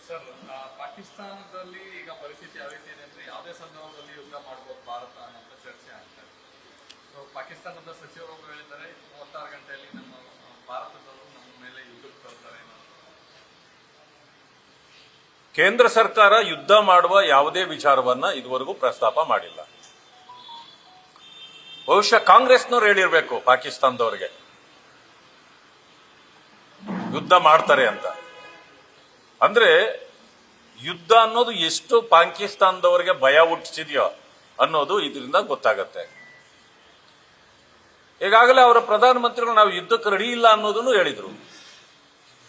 Sir, ಪಾಕಿಸ್ತಾನದಲ್ಲಿ ಈಗ ಪರಿಸ್ಥಿತಿ ಯಾವ ರೀತಿ ಇದೆ ಅಂದ್ರೆ ಯಾವುದೇ ಸಂದರ್ಭದಲ್ಲಿ ಯುದ್ಧ ಮಾಡಬಹುದು ಭಾರತ ಅನ್ನೋ ಚರ್ಚೆ ಆಗ್ತಾ ಇದೆ. ಸೊ ಪಾಕಿಸ್ತಾನದ ಸಚಿವರು ಹೇಳಿದ್ದಾರೆ 36 ಗಂಟೆಯಲ್ಲಿ ನಮ್ಮ ಭಾರತದವರು ನಮ್ಮ ಮೇಲೆ ಯುದ್ಧಕ್ಕೆ ಬರ್ತಾರೆ. ಕೇಂದ್ರ ಸರ್ಕಾರ ಯುದ್ಧ ಮಾಡುವ ಯಾವುದೇ ವಿಚಾರವನ್ನ ಇದುವರೆಗೂ ಪ್ರಸ್ತಾಪ ಮಾಡಿಲ್ಲ. ಬಹುಶಃ ಕಾಂಗ್ರೆಸ್ನವ್ರು ಹೇಳಿರ್ಬೇಕು ಪಾಕಿಸ್ತಾನದವರಿಗೆ ಯುದ್ಧ ಮಾಡ್ತಾರೆ ಅಂತ. ಅಂದ್ರೆ ಯುದ್ಧ ಅನ್ನೋದು ಎಷ್ಟು ಪಾಕಿಸ್ತಾನದವರಿಗೆ ಭಯ ಹುಟ್ಟಿಸಿದೆಯೋ ಅನ್ನೋದು ಇದರಿಂದ ಗೊತ್ತಾಗತ್ತೆ. ಈಗಾಗಲೇ ಅವರ ಪ್ರಧಾನಮಂತ್ರಿಗಳು ನಾವು ಯುದ್ಧಕ್ಕೆ ರೆಡಿ ಇಲ್ಲ ಅನ್ನೋದನ್ನು ಹೇಳಿದ್ರು.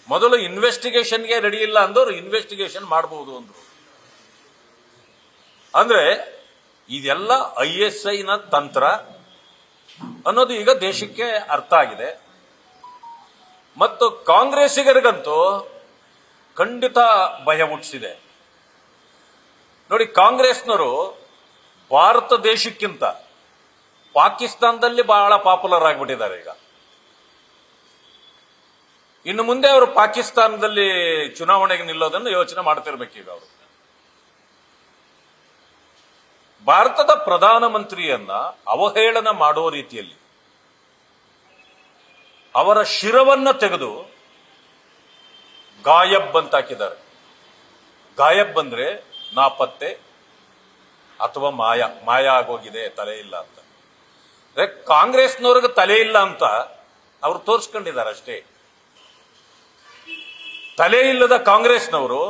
ಮೊದಲು ಇನ್ವೆಸ್ಟಿಗೇಷನ್ಗೆ ರೆಡಿ ಇಲ್ಲ ಅಂದವರು ಇನ್ವೆಸ್ಟಿಗೇಷನ್ ಮಾಡಬಹುದು ಅಂದ್ರು. ಅಂದ್ರೆ ಇದೆಲ್ಲ ISIನ ತಂತ್ರ ಅನ್ನೋದು ಈಗ ದೇಶಕ್ಕೆ ಅರ್ಥ ಆಗಿದೆ. ಮತ್ತು ಕಾಂಗ್ರೆಸ್ಸಿಗರಿಗಂತೂ ಖಂಡಿತ ಭಯ ಹುಟ್ಟಿಸಿದೆ. ನೋಡಿ, ಕಾಂಗ್ರೆಸ್ನವರು ಭಾರತ ದೇಶಕ್ಕಿಂತ ಪಾಕಿಸ್ತಾನದಲ್ಲಿ ಬಹಳ ಪಾಪ್ಯುಲರ್ ಆಗಿಬಿಟ್ಟಿದ್ದಾರೆ ಈಗ. ಇನ್ನು ಮುಂದೆ ಅವರು ಪಾಕಿಸ್ತಾನದಲ್ಲಿ ಚುನಾವಣೆಗೆ ನಿಲ್ಲೋದನ್ನು ಯೋಚನೆ ಮಾಡ್ತಿರ್ಬೇಕೀಗ ಅವರು. ಭಾರತದ ಪ್ರಧಾನಮಂತ್ರಿಯನ್ನ ಅವಹೇಳನ ಮಾಡುವ ರೀತಿಯಲ್ಲಿ ಅವರ ಶಿರವನ್ನ ತೆಗೆದು ಗಾಯಬ್ ಅಂತ ಹಾಕಿದ್ದಾರೆ. ಗಾಯಬ್ ಅಂದ್ರೆ ನಾಪತ್ತೆ ಅಥವಾ ಮಾಯ ಆಗೋಗಿದೆ, ತಲೆ ಇಲ್ಲ ಅಂತ. ಕಾಂಗ್ರೆಸ್ನವ್ರಿಗೆ ತಲೆ ಇಲ್ಲ ಅಂತ ಅವ್ರು ತೋರಿಸ್ಕೊಂಡಿದ್ದಾರೆ ಅಷ್ಟೇ. ತಲೆ ಇಲ್ಲದ ಕಾಂಗ್ರೆಸ್ನವರು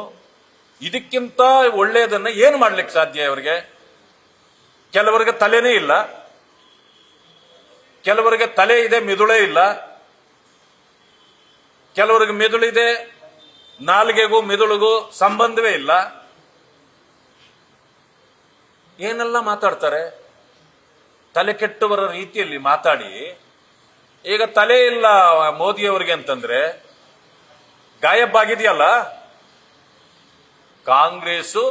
ಇದಕ್ಕಿಂತ ಒಳ್ಳೆಯದನ್ನ ಏನು ಮಾಡ್ಲಿಕ್ಕೆ ಸಾಧ್ಯ ಅವರಿಗೆ? ಕೆಲವರಿಗೆ ತಲೆನೇ ಇಲ್ಲ, ಕೆಲವರಿಗೆ ತಲೆ ಇದೆ ಮೆದುಳೇ ಇಲ್ಲ, ಕೆಲವರಿಗೆ ಮೆದುಳಿದೆ ನಾಲಿಗೆಗೂ ಮೆದುಳಿಗೂ ಸಂಬಂಧವೇ ಇಲ್ಲ. ಏನೆಲ್ಲ ಮಾತಾಡ್ತಾರೆ ತಲೆ ಕೆಟ್ಟವರ ರೀತಿಯಲ್ಲಿ ಮಾತಾಡಿ. ಈಗ ತಲೆ ಇಲ್ಲ ಮೋದಿಯವರಿಗೆ ಅಂತಂದ್ರೆ ಗಾಯಬ್ ಆಗಿದೆಯಲ್ಲ. ಕಾಂಗ್ರೆಸ್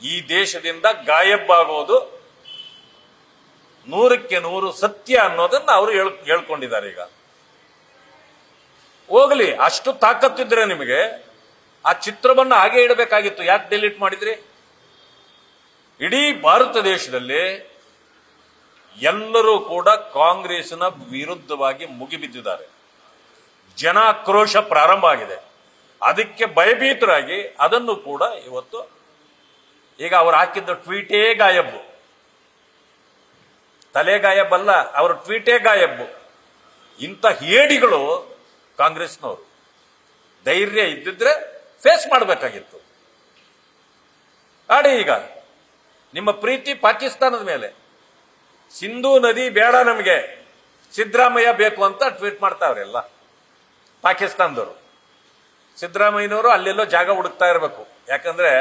ಈ ದೇಶದಿಂದ ಗಾಯಬ್ ಆಗೋದು 100ಕ್ಕೆ 100 ಸತ್ಯ ಅನ್ನೋದನ್ನ ಅವರು ಹೇಳ್ಕೊಂಡಿದ್ದಾರೆ. ಈಗ ಹೋಗ್ಲಿ, ಅಷ್ಟು ತಾಕತ್ತಿದ್ರೆ ನಿಮಗೆ ಆ ಚಿತ್ರವನ್ನು ಹಾಗೆ ಇಡಬೇಕಾಗಿತ್ತು. ಯಾಕೆ ಡಿಲೀಟ್ ಮಾಡಿದ್ರಿ? ಇಡೀ ಭಾರತ ದೇಶದಲ್ಲಿ ಎಲ್ಲರೂ ಕೂಡ ಕಾಂಗ್ರೆಸ್ನ ವಿರುದ್ಧವಾಗಿ ಮುಗಿಬಿದ್ದಿದ್ದಾರೆ. ಜನಾಕ್ರೋಶ ಪ್ರಾರಂಭ ಆಗಿದೆ. ಅದಕ್ಕೆ ಭಯಭೀತರಾಗಿ ಅದನ್ನು ಕೂಡ ಇವತ್ತು ಈಗ ಅವರು ಹಾಕಿದ್ದ ಟ್ವೀಟೇ ಗಾಯಬ್ಬು. ತಲೆ ಗಾಯಬ್ಬಲ್ಲ, ಅವರ ಟ್ವೀಟೇ ಗಾಯಬ್ಬು. ಇಂಥ ಹೇಡಿಗಳು ಕಾಂಗ್ರೆಸ್ನವರು. ಧೈರ್ಯ ಇದ್ದಿದ್ರೆ ಫೇಸ್ ಮಾಡಬೇಕಾಗಿತ್ತು. ಆಡಿ ಈಗ ನಿಮ್ಮ ಪ್ರೀತಿ ಪಾಕಿಸ್ತಾನದ ಮೇಲೆ. ಸಿಂಧೂ ನದಿ ಬೇಡ ನಮಗೆ, ಸಿದ್ದರಾಮಯ್ಯ ಬೇಕು ಅಂತ ಟ್ವೀಟ್ ಮಾಡ್ತಾವ್ರೆಲ್ಲ ಪಾಕಿಸ್ತಾನದವರು. ಸಿದ್ದರಾಮಯ್ಯನವರು ಅಲ್ಲೆಲ್ಲೋ ಜಾಗ ಹುಡುಕ್ತಾ ಇರಬೇಕು. ಯಾಕಂದ್ರೆ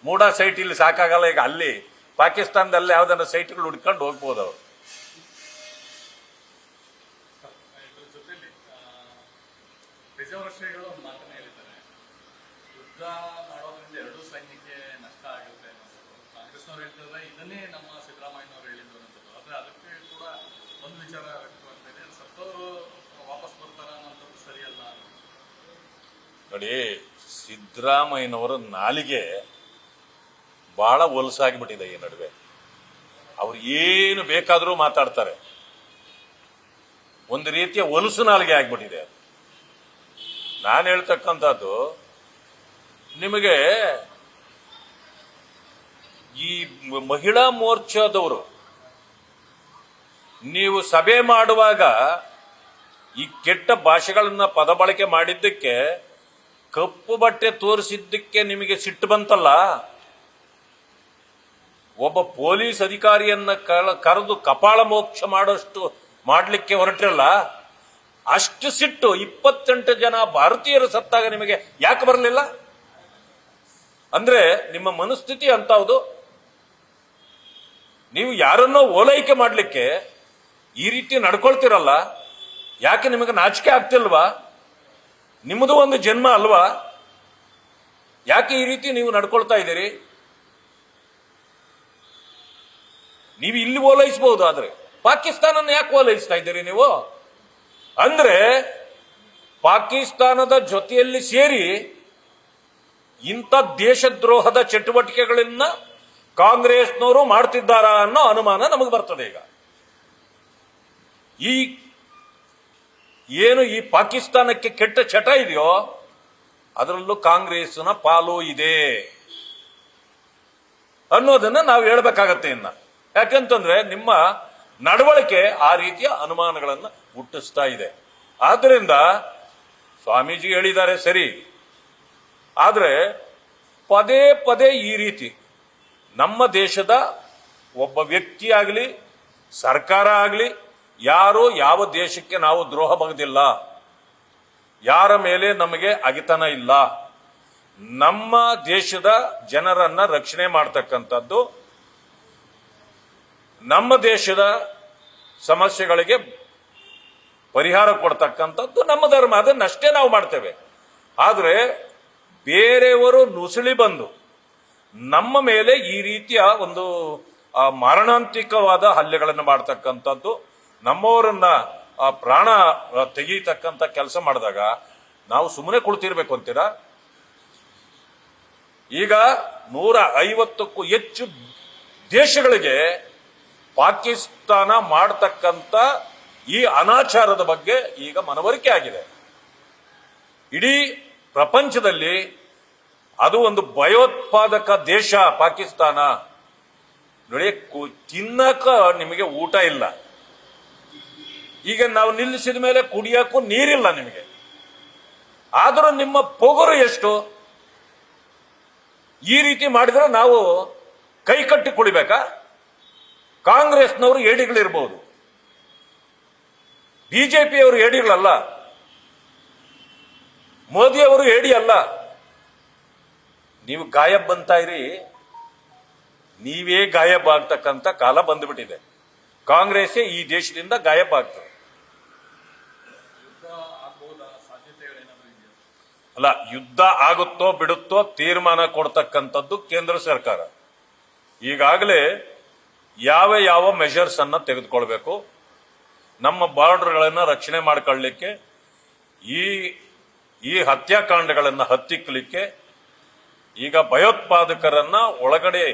ಮೂಡ ಸೈಟ್ ಇಲ್ಲಿ ಸಾಕಾಗಲ್ಲ. ಈಗ ಅಲ್ಲಿ ಪಾಕಿಸ್ತಾನದಲ್ಲಿ ಯಾವ್ದಾರ ಸೈಟ್ಗಳು ಹುಡ್ಕೊಂಡು ಹೋಗ್ಬೋದು ಅವರು. ರಿಸರ್ವ್ ಒಂದು ಮಾತನ್ನ ಹೇಳಿದ್ದಾರೆ, ಯುದ್ಧ ಮಾಡೋದ್ರಿಂದ ಎರಡೂ ಸೈನ್ಯಕ್ಕೆ ನಷ್ಟ ಆಗುತ್ತೆ ಅನ್ನೋದು. ಕಾಂಗ್ರೆಸ್ನವ್ರು ಹೇಳ್ತಿದ್ರೆ ಇದನ್ನೇ ನಮ್ಮ ಸಿದ್ದರಾಮಯ್ಯನವರು ಹೇಳಿದ್ರು ಅನ್ನೋದು. ಆದ್ರೆ ಅದಕ್ಕೆ ಕೂಡ ಒಂದು ವಿಚಾರ ವ್ಯಕ್ತವಾಗ್ತಾ ಇದೆ, ಸತ್ತವರು ವಾಪಸ್ ಬರ್ತಾರ ಅನ್ನೋದು ಸರಿಯಲ್ಲ. ನೋಡಿ, ಸಿದ್ದರಾಮಯ್ಯನವರ ನಾಲಿಗೆ ಬಹಳ ಹೊಲಸಾಗಿಬಿಟ್ಟಿದೆ ಈ ನಡುವೆ. ಅವ್ರು ಏನು ಬೇಕಾದರೂ ಮಾತಾಡ್ತಾರೆ. ಒಂದು ರೀತಿಯ ಹೊಲಸು ನಾಲಿಗೆ ಆಗ್ಬಿಟ್ಟಿದೆ. ನಾನು ಹೇಳ್ತಕ್ಕಂಥದ್ದು, ನಿಮಗೆ ಈ ಮಹಿಳಾ ಮೋರ್ಚಾದವರು ನೀವು ಸಭೆ ಮಾಡುವಾಗ ಈ ಕೆಟ್ಟ ಭಾಷೆಗಳನ್ನ ಪದ ಬಳಕೆ ಮಾಡಿದ್ದಕ್ಕೆ, ಕಪ್ಪು ಬಟ್ಟೆ ತೋರಿಸಿದ್ದಕ್ಕೆ ನಿಮಗೆ ಸಿಟ್ಟು ಬಂತಲ್ಲ. ಒಬ್ಬ ಪೊಲೀಸ್ ಅಧಿಕಾರಿಯನ್ನ ಕರೆದು ಕಪಾಳ ಮೋಕ್ಷ ಮಾಡೋಷ್ಟು ಮಾಡ್ಲಿಕ್ಕೆ ಹೊರಟ್ರಲ್ಲ, ಅಷ್ಟು ಸಿಟ್ಟು 28 ಜನ ಭಾರತೀಯರು ಸತ್ತಾಗ ನಿಮಗೆ ಯಾಕೆ ಬರಲಿಲ್ಲ? ಅಂದ್ರೆ ನಿಮ್ಮ ಮನಸ್ಥಿತಿ ಅಂತಹದು. ನೀವು ಯಾರನ್ನೋ ಓಲೈಕೆ ಮಾಡ್ಲಿಕ್ಕೆ ಈ ರೀತಿ ನಡ್ಕೊಳ್ತಿರಲ್ಲ, ಯಾಕೆ ನಿಮಗೆ ನಾಚಿಕೆ ಆಗ್ತಿಲ್ವಾ? ನಿಮ್ಮದು ಒಂದು ಜನ್ಮ ಅಲ್ವಾ? ಯಾಕೆ ಈ ರೀತಿ ನೀವು ನಡ್ಕೊಳ್ತಾ ಇದ್ದೀರಿ? ನೀವು ಇಲ್ಲಿ ಓಲೈಸಬಹುದು, ಆದ್ರೆ ಪಾಕಿಸ್ತಾನನ ಯಾಕೆ ಓಲೈಸ್ತಾ ಇದ್ದೀರಿ ನೀವು? ಅಂದ್ರೆ ಪಾಕಿಸ್ತಾನದ ಜೊತೆಯಲ್ಲಿ ಸೇರಿ ಇಂಥ ದೇಶದ್ರೋಹದ ಚಟುವಟಿಕೆಗಳನ್ನ ಕಾಂಗ್ರೆಸ್ನವರು ಮಾಡ್ತಿದ್ದಾರಾ ಅನ್ನೋ ಅನುಮಾನ ನಮಗೆ ಬರ್ತದೆ. ಈಗ ಏನು ಈ ಪಾಕಿಸ್ತಾನಕ್ಕೆ ಕೆಟ್ಟ ಚಟ ಇದೆಯೋ ಅದರಲ್ಲೂ ಕಾಂಗ್ರೆಸ್ನ ಪಾಲು ಇದೆ ಅನ್ನೋದನ್ನ ನಾವು ಹೇಳ್ಬೇಕಾಗತ್ತೆ. ಇನ್ನ ಯಾಕಂತಂದ್ರೆ ನಿಮ್ಮ ನಡವಳಿಕೆ ಆ ರೀತಿಯ ಅನುಮಾನಗಳನ್ನು ಹುಟ್ಟಿಸ್ತಾ ಇದೆ. ಆದ್ರಿಂದ ಸ್ವಾಮೀಜಿ ಹೇಳಿದ್ದಾರೆ ಸರಿ, ಆದ್ರೆ ಪದೇ ಪದೇ ಈ ರೀತಿ ನಮ್ಮ ದೇಶದ ಒಬ್ಬ ವ್ಯಕ್ತಿ ಆಗಲಿ ಸರ್ಕಾರ ಆಗಲಿ ಯಾರು ಯಾವ ದೇಶಕ್ಕೆ ನಾವು ದ್ರೋಹ ಬಗೆದಿಲ್ಲ, ಯಾರ ಮೇಲೆ ನಮಗೆ ಅಗಿತನ ಇಲ್ಲ, ನಮ್ಮ ದೇಶದ ಜನರನ್ನ ರಕ್ಷಣೆ ಮಾಡ್ತಕ್ಕಂಥದ್ದು, ನಮ್ಮ ದೇಶದ ಸಮಸ್ಯೆಗಳಿಗೆ ಪರಿಹಾರ ಕೊಡ್ತಕ್ಕಂಥದ್ದು ನಮ್ಮ ಧರ್ಮ, ಅದನ್ನಷ್ಟೇ ನಾವು ಮಾಡ್ತೇವೆ. ಆದರೆ ಬೇರೆಯವರು ನುಸುಳಿ ಬಂದು ನಮ್ಮ ಮೇಲೆ ಈ ರೀತಿಯ ಒಂದು ಮಾರಣಾಂತಿಕವಾದ ಹಲ್ಲೆಗಳನ್ನು ಮಾಡ್ತಕ್ಕಂಥದ್ದು, ನಮ್ಮವರನ್ನ ಪ್ರಾಣ ತೆಗೀತಕ್ಕಂಥ ಕೆಲಸ ಮಾಡಿದಾಗ ನಾವು ಸುಮ್ಮನೆ ಕುಳಿತಿರ್ಬೇಕು ಅಂತೀರಾ? ಈಗ 150ಕ್ಕೂ ಹೆಚ್ಚು ದೇಶಗಳಿಗೆ ಪಾಕಿಸ್ತಾನ ಮಾಡತಕ್ಕಂಥ ಈ ಅನಾಚಾರದ ಬಗ್ಗೆ ಈಗ ಮನವರಿಕೆ ಆಗಿದೆ. ಇಡೀ ಪ್ರಪಂಚದಲ್ಲಿ ಅದು ಒಂದು ಭಯೋತ್ಪಾದಕ ದೇಶ ಪಾಕಿಸ್ತಾನ. ನೋಡಿ, ತಿನ್ನಕ ನಿಮಗೆ ಊಟ ಇಲ್ಲ, ಈಗ ನಾವು ನಿಲ್ಲಿಸಿದ ಮೇಲೆ ಕುಡಿಯಕ್ಕೂ ನೀರಿಲ್ಲ ನಿಮಗೆ. ಆದರೂ ನಿಮ್ಮ ಪೊಗರು ಎಷ್ಟು? ಈ ರೀತಿ ಮಾಡಿದ್ರೆ ನಾವು ಕೈ ಕಟ್ಟಿ ಕುಳಿಬೇಕಾ? ಕಾಂಗ್ರೆಸ್ನವರು ಏಡಿಗಳಿರ್ಬೋದು, ಬಿಜೆಪಿಯವರು ಏಡಿಗಳಲ್ಲ, ಮೋದಿಯವರು ಏಡಿ ಅಲ್ಲ. ನೀವು ಗಾಯಬ್ ಬಂತಾ ಇರಿ, ನೀವೇ ಗಾಯಬ್ ಆಗ್ತಕ್ಕಂಥ ಕಾಲ ಬಂದ್ಬಿಟ್ಟಿದೆ. ಕಾಂಗ್ರೆಸ್ಸೇ ಈ ದೇಶದಿಂದ ಗಾಯಬ್ ಆಗ್ತದೆ. ಅಲ್ಲ, ಯುದ್ಧ ಆಗುತ್ತೋ ಬಿಡುತ್ತೋ ತೀರ್ಮಾನ ಕೊಡ್ತಕ್ಕಂಥದ್ದು ಕೇಂದ್ರ ಸರ್ಕಾರ. ಈಗಾಗಲೇ ಯಾವ ಯಾವ ಮೆಷರ್ಸ್ ಅನ್ನ ತೆಗೆದುಕೊಳ್ಬೇಕು, ನಮ್ಮ ಬಾರ್ಡರ್ಗಳನ್ನು ರಕ್ಷಣೆ ಮಾಡಿಕೊಳ್ಳಲಿಕ್ಕೆ, ಈ ಹತ್ಯಾಕಾಂಡಗಳನ್ನು ಹತ್ತಿಕ್ಕಲಿಕ್ಕೆ, ಈಗ ಭಯೋತ್ಪಾದಕರನ್ನ ಒಳಗಡೆ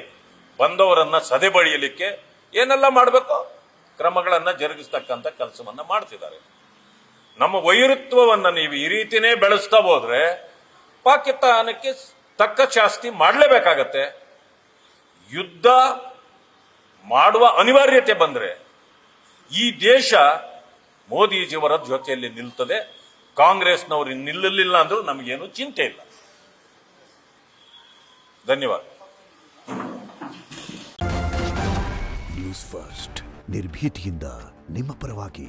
ಬಂದವರನ್ನ ಸದೆಬಡಿಯಲಿಕ್ಕೆ ಏನೆಲ್ಲ ಮಾಡಬೇಕು ಕ್ರಮಗಳನ್ನ ಜರುಗಿಸ್ತಕ್ಕಂಥ ಕೆಲಸವನ್ನ ಮಾಡ್ತಿದ್ದಾರೆ. ನಮ್ಮ ವೈರುತ್ವವನ್ನ ನೀವು ಈ ರೀತಿನೇ ಬೆಳೆಸ್ತಾ ಹೋದ್ರೆ ಪಾಕಿಸ್ತಾನಕ್ಕೆ ತಕ್ಕ ಶಾಸ್ತಿ ಮಾಡಲೇಬೇಕಾಗತ್ತೆ. ಯುದ್ಧ ಮಾಡುವ ಅನಿವಾರ್ಯತೆ ಬಂದ್ರೆ ಈ ದೇಶ ಮೋದಿಜಿಯವರ ಜೊತೆಯಲ್ಲಿ ನಿಲ್ತದೆ. ಕಾಂಗ್ರೆಸ್ನವರು ನಿಲ್ಲಲಿಲ್ಲ ಅಂದ್ರೂ ನಮಗೇನು ಚಿಂತೆ ಇಲ್ಲ. ಧನ್ಯವಾದ. ನ್ಯೂಸ್ ಫಸ್ಟ್, ನಿರ್ಭೀತಿಯಿಂದ ನಿಮ್ಮ ಪರವಾಗಿ.